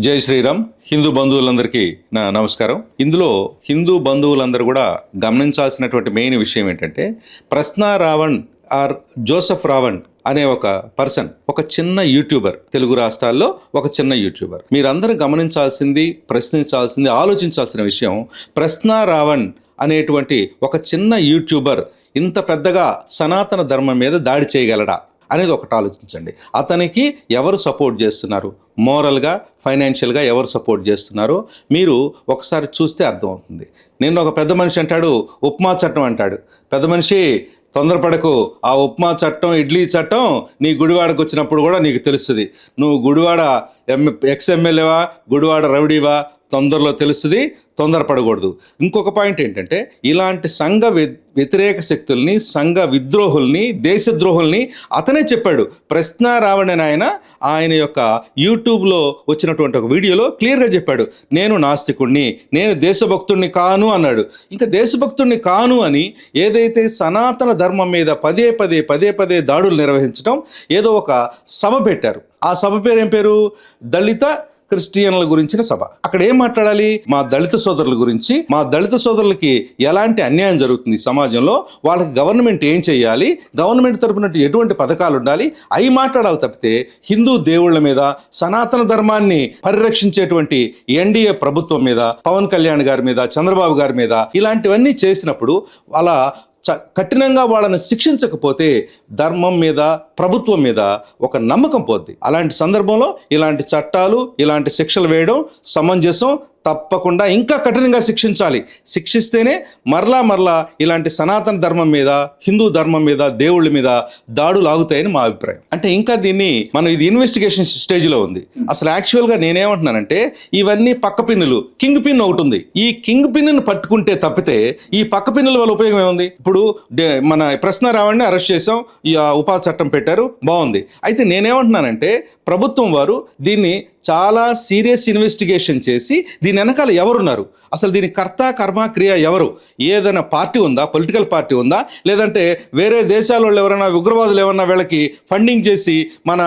జై శ్రీరామ్. హిందూ బంధువులందరికీ నా నమస్కారం. ఇందులో హిందూ బంధువులందరూ కూడా గమనించాల్సినటువంటి మెయిన్ విషయం ఏంటంటే, ప్రశ్న రావణ్ ఆర్ జోసెఫ్ రావణ్ అనే ఒక పర్సన్, ఒక చిన్న యూట్యూబర్, తెలుగు రాష్ట్రాల్లో ఒక చిన్న యూట్యూబర్. మీరందరూ గమనించాల్సింది, ప్రశ్నించాల్సింది, ఆలోచించాల్సిన విషయం, ప్రశ్న రావణ్ అనేటువంటి ఒక చిన్న యూట్యూబర్ ఇంత పెద్దగా సనాతన ధర్మం మీద దాడి చేయగలడా అనేది ఒకటి ఆలోచించండి. అతనికి ఎవరు సపోర్ట్ చేస్తున్నారు, మోరల్గా, ఫైనాన్షియల్గా ఎవరు సపోర్ట్ చేస్తున్నారో మీరు ఒకసారి చూస్తే అర్థమవుతుంది. నేను ఒక పెద్ద మనిషి అంటాడు, ఉప్మా చట్టం అంటాడు. పెద్ద మనిషి తొందరపడకు, ఆ ఉప్మా చట్టం, ఇడ్లీ చట్టం నీ గుడివాడకు వచ్చినప్పుడు కూడా నీకు తెలుస్తుంది. నువ్వు గుడివాడ ఎక్స్ఎమ్మెల్యేవా, గుడివాడ రౌడీవా, తొందరలో తెలుస్తుంది. తొందరపడకూడదు. ఇంకొక పాయింట్ ఏంటంటే, ఇలాంటి సంఘ వ్యతిరేక శక్తుల్ని, సంఘ విద్రోహుల్ని, దేశద్రోహుల్ని అతనే చెప్పాడు. ప్రశ్న రావణ్ ఆయన యొక్క యూట్యూబ్లో వచ్చినటువంటి ఒక వీడియోలో క్లియర్గా చెప్పాడు, నేను నాస్తికుడిని, నేను దేశభక్తుడిని కాను అన్నాడు. ఇంకా దేశభక్తుడిని కాను అని ఏదైతే సనాతన ధర్మం మీద పదే పదే దాడులు నిర్వహించడం, ఏదో ఒక సభ పెట్టారు. ఆ సభ పేరు ఏం పేరు? దళిత క్రిస్టియన్ల గురించిన సభ. అక్కడ ఏం మాట్లాడాలి? మా దళిత సోదరుల గురించి, మా దళిత సోదరులకి ఎలాంటి అన్యాయం జరుగుతుంది సమాజంలో, వాళ్ళకి గవర్నమెంట్ ఏం చేయాలి, గవర్నమెంట్ తరపున ఎటువంటి పథకాలు ఉండాలి, అవి మాట్లాడాలి తప్పితే హిందూ దేవుళ్ళ మీద, సనాతన ధర్మాన్ని పరిరక్షించేటువంటి ఎన్డీఏ ప్రభుత్వం మీద, పవన్ కళ్యాణ్ గారి మీద, చంద్రబాబు గారి మీద ఇలాంటివన్నీ చేసినప్పుడు అలా కఠినంగా వాళ్ళని శిక్షించకపోతే ధర్మం మీద, ప్రభుత్వం మీద ఒక నమ్మకం పోద్ది. అలాంటి సందర్భంలో ఇలాంటి చట్టాలు, ఇలాంటి శిక్షలు వేయడం సమంజసం. తప్పకుండా ఇంకా కఠినంగా శిక్షించాలి. శిక్షిస్తేనే మరలా ఇలాంటి సనాతన ధర్మం మీద, హిందూ ధర్మం మీద, దేవుళ్ళ మీద దాడులు ఆగుతాయని మా అభిప్రాయం. అంటే ఇంకా దీన్ని మనం ఇది ఇన్వెస్టిగేషన్ స్టేజ్లో ఉంది. అసలు యాక్చువల్గా నేనేమంటున్నానంటే, ఇవన్నీ పక్క పిన్నులు, కింగ్ పిన్ ఒకటి ఉంది. ఈ కింగ్ పిన్ను పట్టుకుంటే తప్పితే ఈ పక్క పిన్నుల వల్ల ఉపయోగం ఏముంది? ఇప్పుడు మన ప్రశ్న రావణ్ణి అరెస్ట్ చేసాం, ఈ ఉపాధి చట్టం పెట్టారు, బాగుంది. అయితే నేనేమంటున్నానంటే, ప్రభుత్వం వారు దీన్ని చాలా సీరియస్ ఇన్వెస్టిగేషన్ చేసి దీని వెనకాల ఎవరున్నారు, అసలు దీని కర్త కర్మ క్రియ ఎవరు, ఏదైనా పార్టీ ఉందా, పొలిటికల్ పార్టీ ఉందా, లేదంటే వేరే దేశాల వాళ్ళు ఎవరైనా ఉగ్రవాదులు ఏమన్నా వీళ్ళకి ఫండింగ్ చేసి మన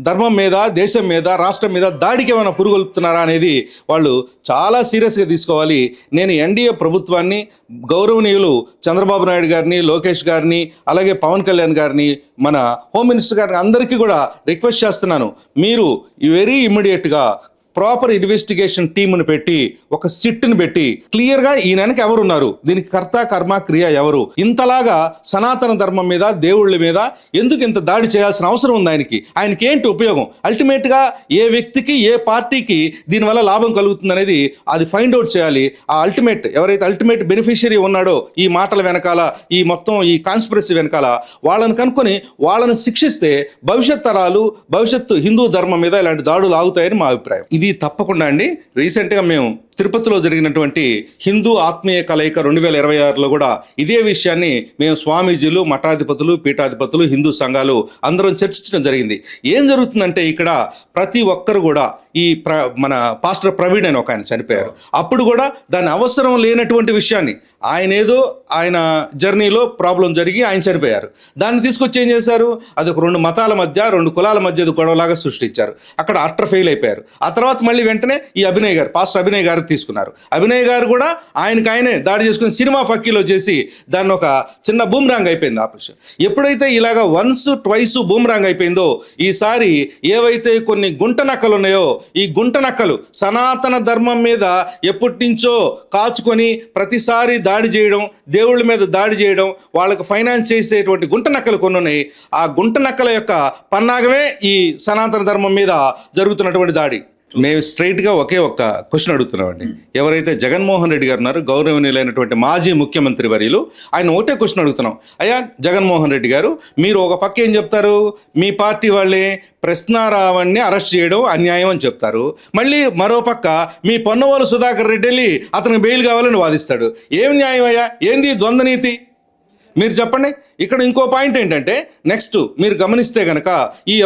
ధర్మం మీద, దేశం మీద, రాష్ట్రం మీద దాడికి ఏమైనా పురుగొల్పుతున్నారా అనేది వాళ్ళు చాలా సీరియస్గా తీసుకోవాలి. నేను ఎన్డీఏ ప్రభుత్వాన్ని, గౌరవనీయులు చంద్రబాబు నాయుడు గారిని, లోకేష్ గారిని, అలాగే పవన్ కళ్యాణ్ గారిని, మన హోమ్ మినిస్టర్ గారిని అందరికీ కూడా రిక్వెస్ట్ చేస్తున్నాను, మీరు వెరీ ఇమ్మీడియట్గా ప్రాపర్ ఇన్వెస్టిగేషన్ టీమును పెట్టి, ఒక సిట్ని పెట్టి క్లియర్గా ఈ వెనక ఎవరున్నారు, దీనికి కర్త కర్మ క్రియ ఎవరు, ఇంతలాగా సనాతన ధర్మం మీద, దేవుళ్ళ మీద ఎందుకు ఇంత దాడి చేయాల్సిన అవసరం ఉంది ఆయనకి ఏంటి ఉపయోగం, అల్టిమేట్గా ఏ వ్యక్తికి, ఏ పార్టీకి దీనివల్ల లాభం కలుగుతుంది అనేది అది ఫైండ్ అవుట్ చేయాలి. ఆ ఎవరైతే అల్టిమేట్ బెనిఫిషియరీ ఉన్నాడో ఈ మాటల వెనకాల, ఈ మొత్తం ఈ కాన్స్పిరసీ వెనకాల, వాళ్ళని కనుక్కొని వాళ్ళని శిక్షిస్తే భవిష్యత్ తరాలు, భవిష్యత్తు హిందూ ధర్మం మీద ఇలాంటి దాడులు ఆగుతాయని మా అభిప్రాయం. ఇది తప్పకుండా అండి. రీసెంట్గా మేము తిరుపతిలో జరిగినటువంటి హిందూ ఆత్మీయ కలయిక 2026లో కూడా ఇదే విషయాన్ని మేము స్వామీజీలు, మఠాధిపతులు, పీఠాధిపతులు, హిందూ సంఘాలు అందరం చర్చించడం జరిగింది. ఏం జరుగుతుందంటే, ఇక్కడ ప్రతి ఒక్కరు కూడా మన పాస్టర్ ప్రవీణ్ అని ఒక ఆయన చనిపోయారు. అప్పుడు కూడా దాని అవసరం లేనటువంటి విషయాన్ని, ఆయన జర్నీలో ప్రాబ్లం జరిగి ఆయన చనిపోయారు. దాన్ని తీసుకొచ్చి ఏం చేశారు, అది ఒక 2 మతాల మధ్య, 2 కులాల మధ్య గొడవలాగా సృష్టించారు. అక్కడ అట్టర్ ఫెయిల్ అయిపోయారు. ఆ తర్వాత మళ్ళీ వెంటనే ఈ అభినయ్ గారు, పాస్టర్ అభినయ్ గారు తీసుకున్నారు. అభినయ్ గారు కూడా ఆయనే దాడి చేసుకుని సినిమా ఫక్కీలో చేసి దాన్ని ఒక చిన్న బూమ్రాంగ్ అయిపోయింది ఆపరేషన్. ఎప్పుడైతే ఇలాగా వన్స్ ట్వైస్ బూమ్రాంగ్ అయిపోయిందో, ఈసారి ఏవైతే కొన్ని గుంట నక్కలు ఉన్నాయో, ఈ గుంట నక్కలు సనాతన ధర్మం మీద ఎప్పటి నుంచో కాచుకొని ప్రతిసారి దాడి చేయడం, దేవుళ్ళ మీద దాడి చేయడం, వాళ్ళకు ఫైనాన్స్ చేసేటువంటి గుంట నక్కలు కొన్ని ఉన్నాయి. ఆ గుంట నక్కల యొక్క పన్నాగమే ఈ సనాతన ధర్మం మీద జరుగుతున్నటువంటి దాడి. మేము స్ట్రైట్గా ఒకే ఒక్క క్వశ్చన్ అడుగుతున్నామండి. ఎవరైతే జగన్మోహన్ రెడ్డి గారు ఉన్నారు, గౌరవనీయులైనటువంటి మాజీ ముఖ్యమంత్రి వర్యులు, ఆయన ఒకటే క్వశ్చన్ అడుగుతున్నాం. అయ్యా జగన్మోహన్ రెడ్డి గారు, మీరు ఒక పక్క ఏం చెప్తారు, మీ పార్టీ వాళ్ళే ప్రశ్న రావణ్ణి అరెస్ట్ చేయడం అన్యాయం అని చెప్తారు. మళ్ళీ మరో పక్క మీ పొన్నవోలు సుధాకర్ రెడ్డి వెళ్ళి అతనికి బెయిల్ కావాలని వాదిస్తాడు. ఏం న్యాయం అయ్యా? ఏంది ద్వంద్వ నీతి? మీరు చెప్పండి. ఇక్కడ ఇంకో పాయింట్ ఏంటంటే నెక్స్ట్ మీరు గమనిస్తే గనక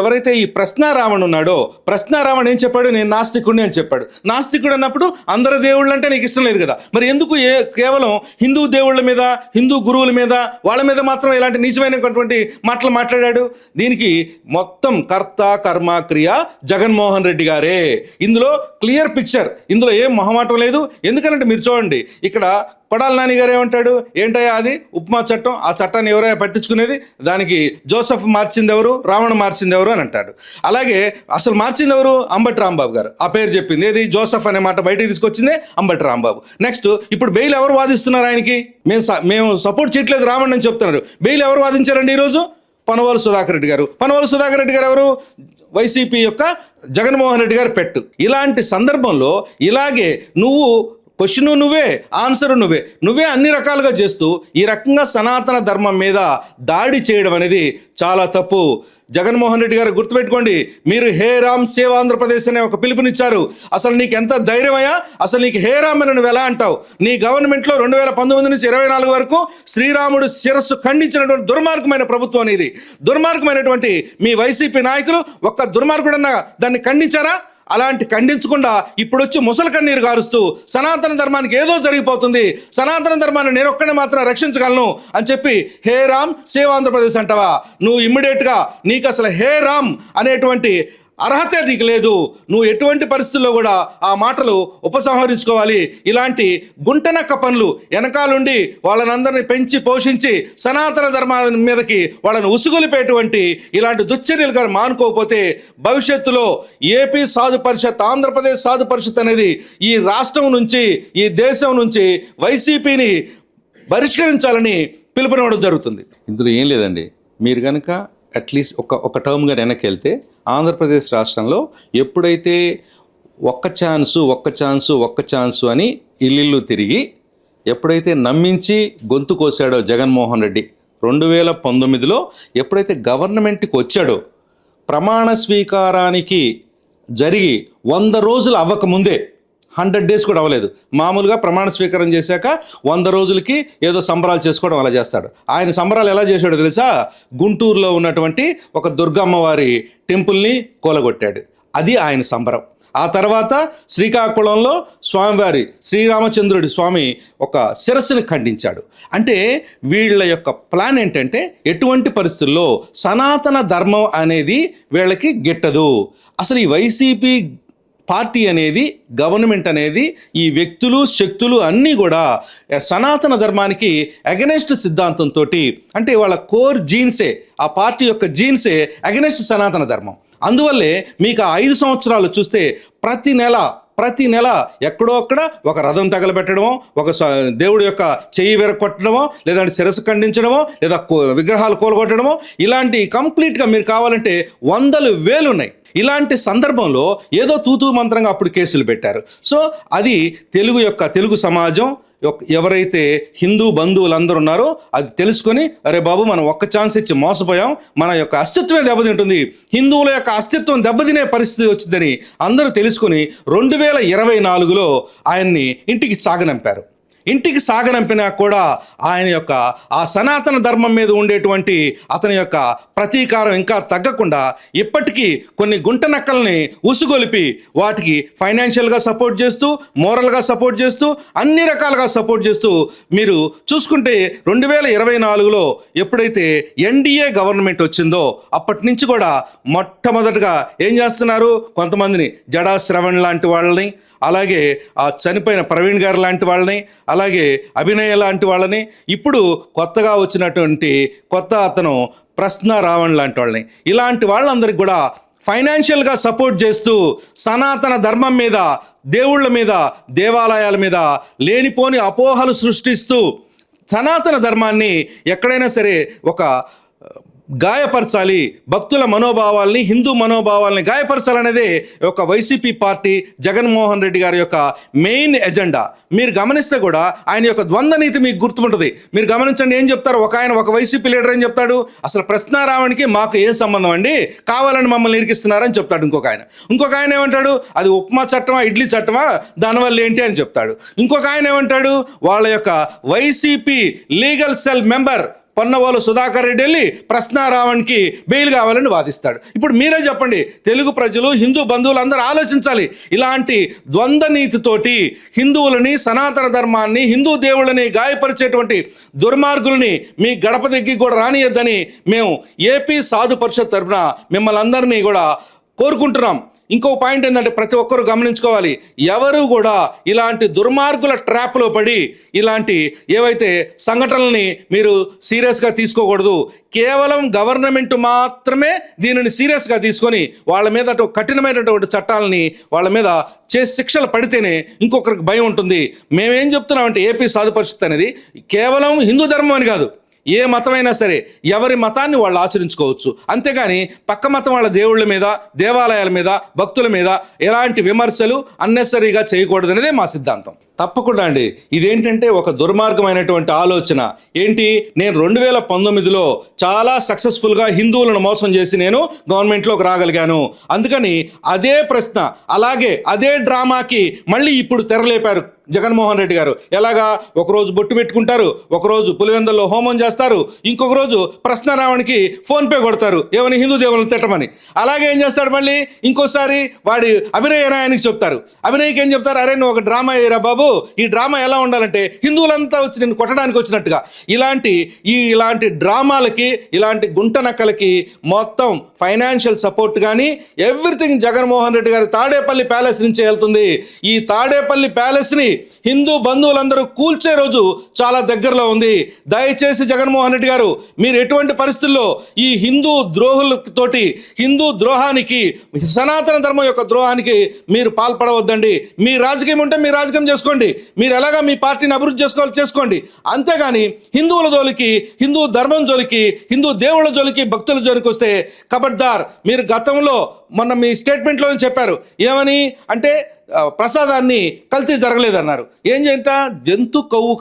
ఎవరైతే ఈ ప్రశ్నారావణ్ ఉన్నాడో, ప్రశ్నారావణ్ ఏం చెప్పాడు, నేను నాస్తికుడిని అని చెప్పాడు. నాస్తికుడు అన్నప్పుడు అందరు దేవుళ్ళు అంటే నీకు ఇష్టం లేదు కదా, మరి ఎందుకు కేవలం హిందూ దేవుళ్ళ మీద, హిందూ గురువుల మీద, వాళ్ళ మీద మాత్రం ఇలాంటి నీచమైనటువంటి మాటలు మాట్లాడాడు? దీనికి మొత్తం కర్త కర్మ క్రియ జగన్మోహన్ రెడ్డి గారే. ఇందులో క్లియర్ పిక్చర్, ఇందులో ఏం మొహమాటం లేదు. ఎందుకంటే మీరు చూడండి, ఇక్కడ కొడాల నాని గారు ఏమంటాడు, ఏంటయ్యా అది ఉప్మా చట్టం, ఆ చట్టాన్ని ఎవరైనా పట్టించుకునేది, దానికి జోసెఫ్ మార్చింది ఎవరు, రావణ మార్చింది ఎవరు అని అంటాడు. అలాగే అసలు మార్చింది ఎవరు, అంబటి రాంబాబు గారు. ఆ పేరు చెప్పింది ఏది, జోసెఫ్ అనే మాట బయటికి తీసుకొచ్చిందే అంబటి రాంబాబు. నెక్స్ట్ ఇప్పుడు బెయిల్ ఎవరు వాదిస్తున్నారు ఆయనకి, మేము సపోర్ట్ చేయట్లేదు రావణ్ అని చెప్తున్నారు. బెయిల్ ఎవరు వాదించారండి ఈరోజు, పనవాలు సుధాకర్ రెడ్డి గారు. పనవాలు సుధాకర్ రెడ్డి గారు ఎవరు, వైసీపీ యొక్క జగన్మోహన్ రెడ్డి గారు పెట్టు. ఇలాంటి సందర్భంలో ఇలాగే నువ్వు క్వశ్చను నువ్వే, ఆన్సరు నువ్వే అన్ని రకాలుగా చేస్తూ ఈ రకంగా సనాతన ధర్మం మీద దాడి చేయడం అనేది చాలా తప్పు. జగన్మోహన్ రెడ్డి గారు గుర్తుపెట్టుకోండి, మీరు హే రామ్ సేవ్ ఆంధ్రప్రదేశ్ అనే ఒక పిలుపునిచ్చారు. అసలు నీకు ఎంత ధైర్యమయ్యా, అసలు నీకు హే రామ్ అని నువ్వు ఎలా అంటావు? నీ గవర్నమెంట్లో 2019 నుంచి 24 వరకు శ్రీరాముడు శిరస్సు ఖండించినటువంటి దుర్మార్గమైన ప్రభుత్వం అనేది. దుర్మార్గమైనటువంటి మీ వైసీపీ నాయకులు ఒక్క దుర్మార్గుడన్నా దాన్ని ఖండించారా? అలాంటి ఖండించకుండా ఇప్పుడు వచ్చి ముసలి కన్నీరు గారుస్తూ సనాతన ధర్మానికి ఏదో జరిగిపోతుంది, సనాతన ధర్మాన్ని నేను ఒక్కడే మాత్రం రక్షించగలను అని చెప్పి హే రామ్ సేవ్ ఆంధ్రప్రదేశ్ అంటావా? నువ్వు ఇమ్మీడియట్గా నీకు అసలు హే రామ్ అనేటువంటి అర్హత నీకు లేదు. నువ్వు ఎటువంటి పరిస్థితుల్లో కూడా ఆ మాటలు ఉపసంహరించుకోవాలి. ఇలాంటి గుంటనక్క పనులు వెనకాలండి వాళ్ళనందరినీ పెంచి పోషించి సనాతన ధర్మం మీదకి వాళ్ళని ఉసుగొలిపేటువంటి ఇలాంటి దుశ్చర్యలు కానీ మానుకోకపోతే భవిష్యత్తులో ఏపీ సాధు పరిషత్, ఆంధ్రప్రదేశ్ సాధు పరిషత్ అనేది ఈ రాష్ట్రం నుంచి, ఈ దేశం నుంచి వైసీపీని బహిష్కరించాలని పిలుపునివ్వడం జరుగుతుంది. ఇందులో ఏం లేదండి, మీరు కనుక అట్లీస్ట్ ఒక టర్మ్గా వెనక్కి వెళ్తే ఆంధ్రప్రదేశ్ రాష్ట్రంలో ఎప్పుడైతే ఒక్క ఛాన్సు అని ఇల్లు తిరిగి ఎప్పుడైతే నమ్మించి గొంతు కోసాడో జగన్మోహన్ రెడ్డి 2019లో ఎప్పుడైతే గవర్నమెంట్కి వచ్చాడో, ప్రమాణ స్వీకారానికి జరిగి 100 రోజులు అవ్వకముందే, 100 days కూడా అవ్వలేదు, మామూలుగా ప్రమాణ స్వీకారం చేశాక 100 రోజులకి ఏదో సంబరాలు చేసుకోవడం అలా చేస్తాడు. ఆయన సంబరాలు ఎలా చేశాడో తెలుసా? గుంటూరులో ఉన్నటువంటి ఒక దుర్గమ్మవారి టెంపుల్ని కూలగొట్టాడు. అది ఆయన సంబరం. ఆ తర్వాత శ్రీకాకుళంలో స్వామివారి శ్రీరామచంద్రుడి స్వామి ఒక శిరస్సుని ఖండించాడు. అంటే వీళ్ళ యొక్క ప్లాన్ ఏంటంటే ఎటువంటి పరిస్థితుల్లో సనాతన ధర్మం అనేది వీళ్ళకి గిట్టదు. అసలు ఈ వైసీపీ పార్టీ అనేది, గవర్నమెంట్ అనేది, ఈ వ్యక్తులు శక్తులు అన్నీ కూడా సనాతన ధర్మానికి అగెనెస్ట్ సిద్ధాంతంతో, అంటే వాళ్ళ కోర్ జీన్సే, ఆ పార్టీ యొక్క జీన్సే అగెనెస్ట్ సనాతన ధర్మం. అందువల్లే మీకు 5 సంవత్సరాలు చూస్తే ప్రతి నెల ఎక్కడో అక్కడ ఒక రథం తగలబెట్టడమో, ఒక దేవుడి యొక్క చెయ్యి విరగొట్టడమో, లేదంటే శిరస్సు ఖండించడమో, లేదా విగ్రహాలు కూలగొట్టడమో, ఇలాంటి కంప్లీట్గా మీరు కావాలంటే 100,000 ఉన్నాయి. ఇలాంటి సందర్భంలో ఏదో తూతూ మంత్రంగా అప్పుడు కేసులు పెట్టారు. సో అది తెలుగు సమాజం ఎవరైతే హిందూ బంధువులందరూ ఉన్నారో అది తెలుసుకొని, అరే బాబు మనం ఒక్క ఛాన్స్ ఇచ్చి మోసపోయాం, మన యొక్క అస్తిత్వమే దెబ్బతింటుంది, హిందువుల యొక్క అస్తిత్వం దెబ్బతినే పరిస్థితి వచ్చిందని అందరూ తెలుసుకొని 2024లో ఆయన్ని ఇంటికి సాగనంపారు. ఇంటికి సాగనంపినా కూడా ఆయన యొక్క ఆ సనాతన ధర్మం మీద ఉండేటువంటి అతని యొక్క ప్రతీకారం ఇంకా తగ్గకుండా ఇప్పటికీ కొన్ని గుంటనక్కల్ని ఉసుగొలిపి వాటికి ఫైనాన్షియల్గా సపోర్ట్ చేస్తూ, మోరల్గా సపోర్ట్ చేస్తూ, అన్ని రకాలుగా సపోర్ట్ చేస్తూ, మీరు చూసుకుంటే 2024లో ఎప్పుడైతే ఎన్డీఏ గవర్నమెంట్ వచ్చిందో అప్పటి నుంచి కూడా మొట్టమొదటిగా ఏం చేస్తున్నారు, కొంతమందిని జడా శ్రవణ్ లాంటి వాళ్ళని, అలాగే ఆ చనిపోయిన ప్రవీణ్ గారు లాంటి వాళ్ళని, అలాగే అభినయ లాంటి వాళ్ళని, ఇప్పుడు కొత్తగా వచ్చినటువంటి అతను ప్రశ్నారావణ్ లాంటి వాళ్ళని, ఇలాంటి వాళ్ళందరికీ కూడా ఫైనాన్షియల్గా సపోర్ట్ చేస్తూ సనాతన ధర్మం మీద, దేవుళ్ళ మీద, దేవాలయాల మీద లేనిపోని అపోహలు సృష్టిస్తూ సనాతన ధర్మాన్ని ఎక్కడైనా సరే ఒక గాయపరచాలి, భక్తుల మనోభావాల్ని, హిందూ మనోభావాల్ని గాయపరచాలనేదే ఒక వైసీపీ పార్టీ, జగన్మోహన్ రెడ్డి గారి యొక్క మెయిన్ ఎజెండా. మీరు గమనిస్తే కూడా ఆయన యొక్క ద్వంద్వ నీతి మీకు గుర్తుంటుంది. మీరు గమనించండి, ఏం చెప్తారు, ఒక వైసీపీ లీడర్ ఏం చెప్తాడు, అసలు ప్రశ్నారావణ్కి మాకు ఏం సంబంధం అండి, కావాలని మమ్మల్ని ఇరికిస్తున్నారని చెప్తాడు. ఇంకొక ఆయన ఏమంటాడు, అది ఉప్మా చట్టమా ఇడ్లీ చట్టమా, దానివల్ల ఏంటి అని చెప్తాడు. ఇంకొక ఆయన ఏమంటాడు, వాళ్ళ యొక్క YCP legal cell member Ponnavolu Sudhakar Reddy వెళ్ళి ప్రశ్నారావణ్కి బెయిల్ కావాలని వాదిస్తాడు. ఇప్పుడు మీరే చెప్పండి, తెలుగు ప్రజలు హిందూ బంధువులు అందరూ ఆలోచించాలి. ఇలాంటి ద్వంద్వ నీతితోటి హిందువులని, సనాతన ధర్మాన్ని, హిందూ దేవుళ్ళని గాయపరిచేటువంటి దుర్మార్గుల్ని మీ గడప దగ్గరికి కూడా రానియద్దని మేము ఏపీ సాధు పరిషత్ తరఫున మిమ్మల్ని అందరినీ కూడా కోరుకుంటున్నాం. ఇంకో పాయింట్ ఏంటంటే ప్రతి ఒక్కరూ గమనించుకోవాలి, ఎవరు కూడా ఇలాంటి దుర్మార్గుల ట్రాప్లో పడి ఇలాంటి ఏవైతే సంఘటనల్ని మీరు సీరియస్గా తీసుకోకూడదు. కేవలం గవర్నమెంట్ మాత్రమే దీనిని సీరియస్గా తీసుకొని వాళ్ళ మీద కఠినమైనటువంటి చట్టాలని వాళ్ళ మీద చేసి శిక్షలు పడితేనే ఇంకొకరికి భయం ఉంటుంది. మేమేం చెప్తున్నామంటే ఏపీ సాధు పరిషత్ అనేది కేవలం హిందూ ధర్మం అని కాదు, ఏ మతమైనా సరే ఎవరి మతాన్ని వాళ్ళు ఆచరించుకోవచ్చు. అంతేగాని పక్క మతం వాళ్ళ దేవుళ్ళ మీద, దేవాలయాల మీద, భక్తుల మీద ఎలాంటి విమర్శలు అన్నెసరీగా చేయకూడదు అనేదే మా సిద్ధాంతం. తప్పకుండా అండి, ఇదేంటంటే ఒక దుర్మార్గమైనటువంటి ఆలోచన. ఏంటి, నేను 2019లో చాలా సక్సెస్ఫుల్గా హిందువులను మోసం చేసి నేను గవర్నమెంట్లోకి రాగలిగాను. అందుకని అదే ప్రశ్న, అలాగే అదే డ్రామాకి మళ్ళీ ఇప్పుడు తెరలేపారు జగన్మోహన్ రెడ్డి గారు. ఎలాగా, ఒకరోజు బొట్టు పెట్టుకుంటారు, ఒకరోజు పులివెందల్లో హోమం చేస్తారు, ఇంకొక రోజు ప్రశ్నారావణ్కి ఫోన్పే కొడతారు ఏమని, హిందూ దేవులను తిట్టమని. అలాగే ఏం చేస్తాడు, మళ్ళీ ఇంకోసారి వాడి అభినయ ఆయనకి చెప్తారు. అభినయ్కి ఏం చెప్తారు, అరే నువ్వు ఒక డ్రామా వేయరా బాబు, ఈ డ్రామా ఎలా ఉండాలంటే హిందువులంతా వచ్చి నిన్ను కొట్టడానికి వచ్చినట్టుగా. ఇలాంటి డ్రామాలకి, ఇలాంటి గుంట నక్కలకి మొత్తం ఫైనాన్షియల్ సపోర్ట్ కానీ ఎవ్రీథింగ్ జగన్మోహన్ రెడ్డి గారి తాడేపల్లి ప్యాలెస్ నుంచే వెళ్తుంది. ఈ తాడేపల్లి ప్యాలెస్ని హిందూ బంధువులందరూ కూల్చే రోజు చాలా దగ్గరలో ఉంది. దయచేసి జగన్మోహన్ రెడ్డి గారు, మీరు ఎటువంటి పరిస్థితుల్లో ఈ హిందూ ద్రోహులతోటి, హిందూ ద్రోహానికి, సనాతన ధర్మం యొక్క ద్రోహానికి మీరు పాల్పడవద్దండి. మీ రాజకీయం ఉంటే మీ రాజకీయం చేసుకోండి, మీరు ఎలాగా మీ పార్టీని అభివృద్ధి చేసుకోండి. అంతేగాని హిందువుల జోలికి, హిందూ ధర్మం జోలికి, హిందూ దేవుళ్ళ జోలికి, భక్తుల జోలికి వస్తే ఖబర్దార్. మీరు గతంలో మొన్న మీ స్టేట్మెంట్లోనే చెప్పారు, ఏమని అంటే ప్రసాదాన్ని కల్తీ జరగలేదన్నారు. ఏం చేయంట, జంతు కొవ్వు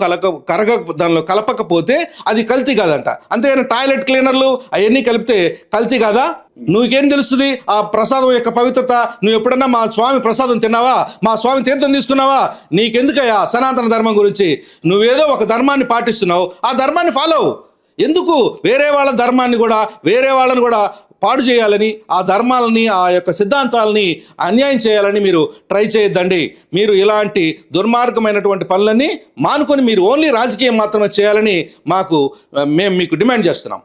దానిలో కలపకపోతే అది కల్తీ కాదంట. అంతేగాని టాయిలెట్ క్లీనర్లు అవన్నీ కలిపితే కల్తీ కాదా? నువ్వేం తెలుస్తుంది ఆ ప్రసాదం యొక్క పవిత్రత? నువ్వు ఎప్పుడన్నా మా స్వామి ప్రసాదం తిన్నావా, మా స్వామి తీర్థం తీసుకున్నావా? నీకెందుకయ్యా సనాతన ధర్మం గురించి? నువ్వేదో ఒక ధర్మాన్ని పాటిస్తున్నావు, ఆ ధర్మాన్ని ఫాలో అవ్వు. ఎందుకు వేరే వాళ్ళ ధర్మాన్ని కూడా, వేరే వాళ్ళని కూడా పాడు చేయాలని, ఆ ధర్మాలని, ఆ యొక్క సిద్ధాంతాలని అన్యాయం చేయాలని మీరు ట్రై చేయొద్దండి. మీరు ఇలాంటి దుర్మార్గమైనటువంటి పనులన్నీ మానుకొని మీరు ఓన్లీ రాజకీయం మాత్రమే చేయాలని మేము మీకు డిమాండ్ చేస్తున్నాం.